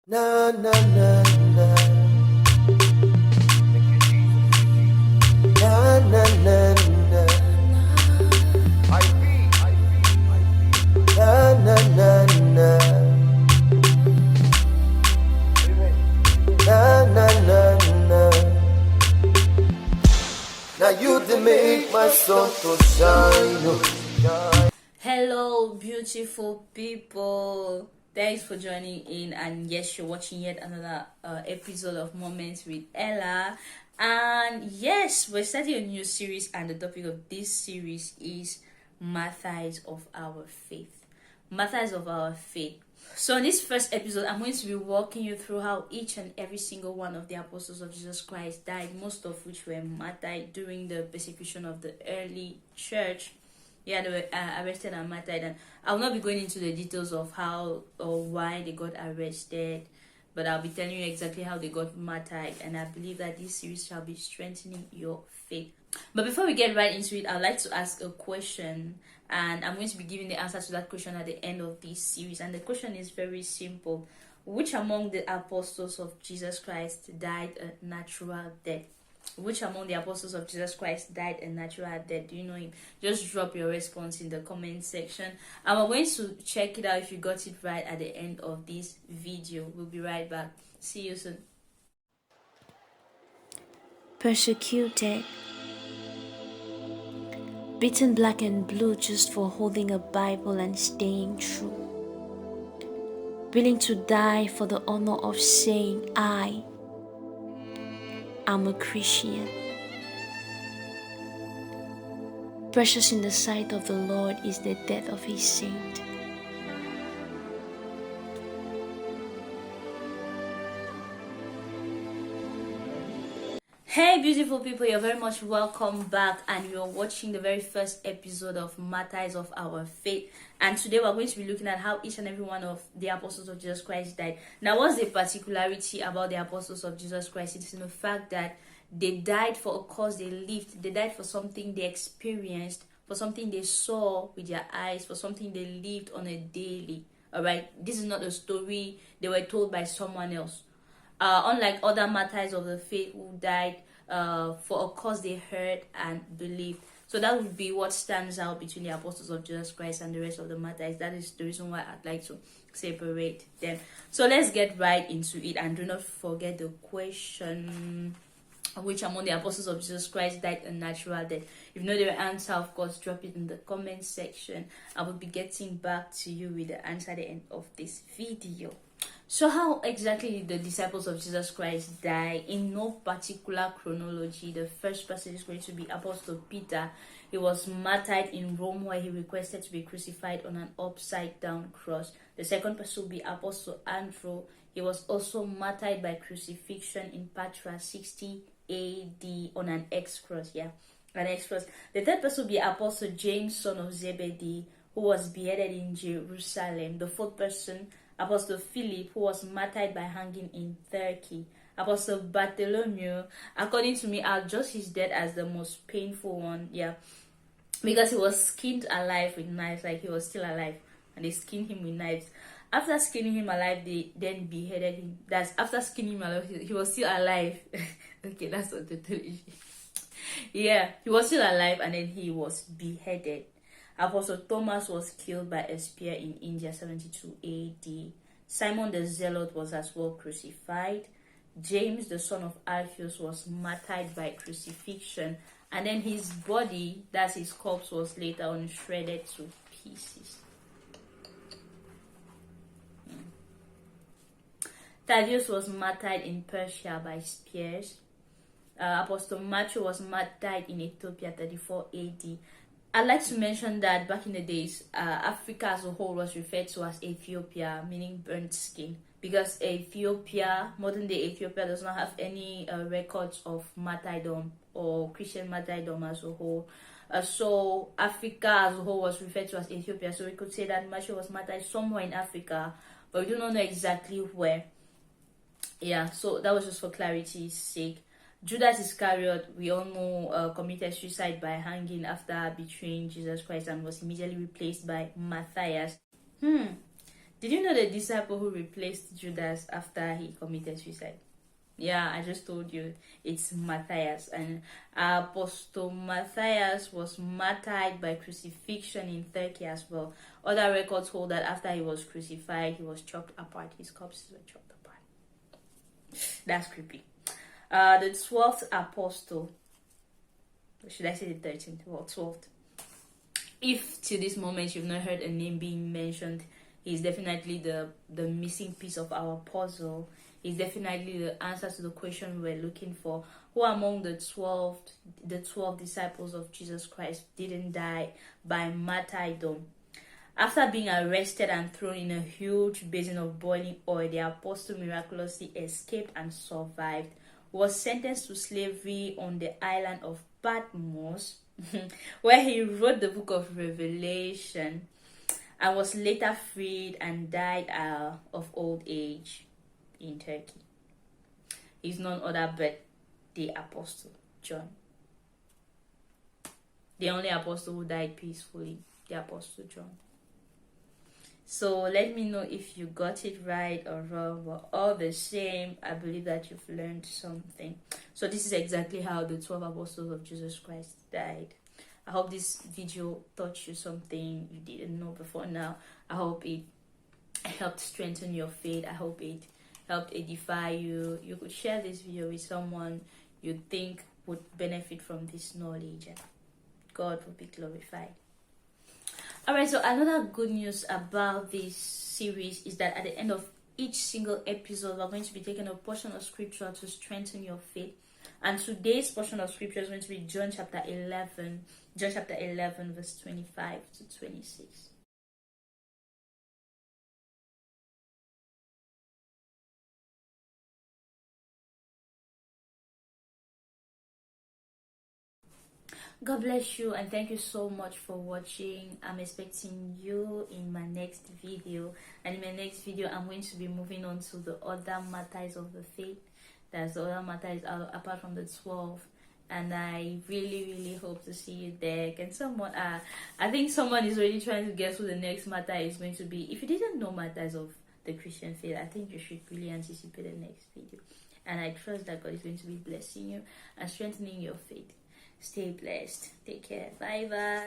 Na na na na na na na na na na na na na na na. Now you to make my sun to shine. Oh. Hello, beautiful people. Thanks for joining in, and yes, you're watching yet another episode of Moments with Ella. And yes, we're starting a new series, and the topic of this series is Matters of Our Faith. Matters of Our Faith. So, in this first episode, I'm going to be walking you through how each and every single one of the apostles of Jesus Christ died, most of which were martyred during the persecution of the early church. Yeah, they were arrested and martyred, and I'll not be going into the details of how or why they got arrested, but I'll be telling you exactly how they got martyred, and I believe that this series shall be strengthening your faith. But before we get right into it, I'd like to ask a question, and I'm going to be giving the answer to that question at the end of this series. And the question is very simple: which among the apostles of Jesus Christ died a natural death? Which among the apostles of Jesus Christ died a natural death? Do you know him? Just drop your response in the comment section, and we're going to check it out if you got it right at the end of this video. We'll be right back. See you soon. Persecuted, beaten black and blue just for holding a Bible and staying true, willing to die for the honor of saying, I am a Christian. Precious in the sight of the Lord is the death of his saint. Hey beautiful people, you're very much welcome back, and you're watching the very first episode of Matters of Our Faith. And today we're going to be looking at how each and every one of the apostles of Jesus Christ died. Now, what's the particularity about the apostles of Jesus Christ? It's in the fact that they died for a cause they lived. They died for something they experienced, for something they saw with their eyes, for something they lived on a daily. Alright, this is not a story they were told by someone else. Unlike other martyrs of the faith who died for a cause they heard and believed. So that would be what stands out between the apostles of Jesus Christ and the rest of the martyrs. That is the reason why I'd like to separate them. So let's get right into it, and do not forget the question: which among the apostles of Jesus Christ died a natural death? If you know the answer, of course, drop it in the comment section. I will be getting back to you with the answer at the end of this video. So how exactly did the disciples of Jesus Christ die? In no particular chronology. The first person is going to be Apostle Peter. He was martyred in Rome, where he requested to be crucified on an upside down cross. The second person will be Apostle Andrew. He was also martyred by crucifixion in Patra 60 AD on an X cross. An X cross. The third person will be Apostle James, son of Zebedee, who was beheaded in Jerusalem. The fourth person, Apostle Philip, who was martyred by hanging in Turkey. Apostle Bartholomew, according to me, I'll judge his death as the most painful one, because he was skinned alive with knives, like he was still alive, and they skinned him with knives. After skinning him alive, they then beheaded him. That's after skinning him alive, he was still alive. Okay, that's what the he was still alive, and then he was beheaded. Apostle Thomas was killed by a spear in India 72 AD. Simon the Zealot was as well crucified. James, the son of Alphaeus, was martyred by crucifixion. And then his body, that's his corpse, was later on shredded to pieces. Thaddeus was martyred in Persia by spears. Apostle Matthew was martyred in Ethiopia 34 AD. I'd like to mention that back in the days, Africa as a whole was referred to as Ethiopia, meaning burnt skin, because Ethiopia, modern day Ethiopia, does not have any records of martyrdom or Christian martyrdom as a whole. So Africa as a whole was referred to as Ethiopia. So we could say that Matthew was martyred somewhere in Africa, but we do not know exactly where. So that was just for clarity's sake. Judas Iscariot, we all know, committed suicide by hanging after betraying Jesus Christ, and was immediately replaced by Matthias. Did you know the disciple who replaced Judas after he committed suicide? Yeah, I just told you. It's Matthias. And Apostle Matthias was martyred by crucifixion in Turkey as well. Other records hold that after he was crucified, he was chopped apart. His corpses were chopped apart. That's creepy. The 12th apostle, should I say the 13th or 12th? If to this moment you've not heard a name being mentioned, he's definitely the missing piece of our puzzle. He's definitely the answer to the question we were looking for. Who among the 12 disciples of Jesus Christ didn't die by martyrdom? After being arrested and thrown in a huge basin of boiling oil, the apostle miraculously escaped and survived. Was sentenced to slavery on the island of Patmos, where he wrote the book of Revelation, and was later freed and died of old age in Turkey. He's none other but the Apostle John. The only apostle who died peacefully, the Apostle John. So let me know if you got it right or wrong, but all the same, I believe that you've learned something. So this is exactly how the 12 apostles of Jesus Christ died. I hope this video taught you something you didn't know before now. I hope it helped strengthen your faith. I hope it helped edify you. You could share this video with someone you think would benefit from this knowledge, and God will be glorified. Alright, so another good news about this series is that at the end of each single episode, we're going to be taking a portion of scripture to strengthen your faith. And today's portion of scripture is going to be John chapter 11, verse 25 to 26. God bless you, and thank you so much for watching. I'm expecting you in my next video, and in my next video I'm going to be moving on to the other matters of the faith. That's the other matters apart from the 12, and I really hope to see you there. Can someone I think someone is already trying to guess who the next matter is going to be. If you didn't know matters of the Christian faith, I think you should really anticipate the next video, and I trust that God is going to be blessing you and strengthening your faith. Stay blessed. Take care. Bye bye.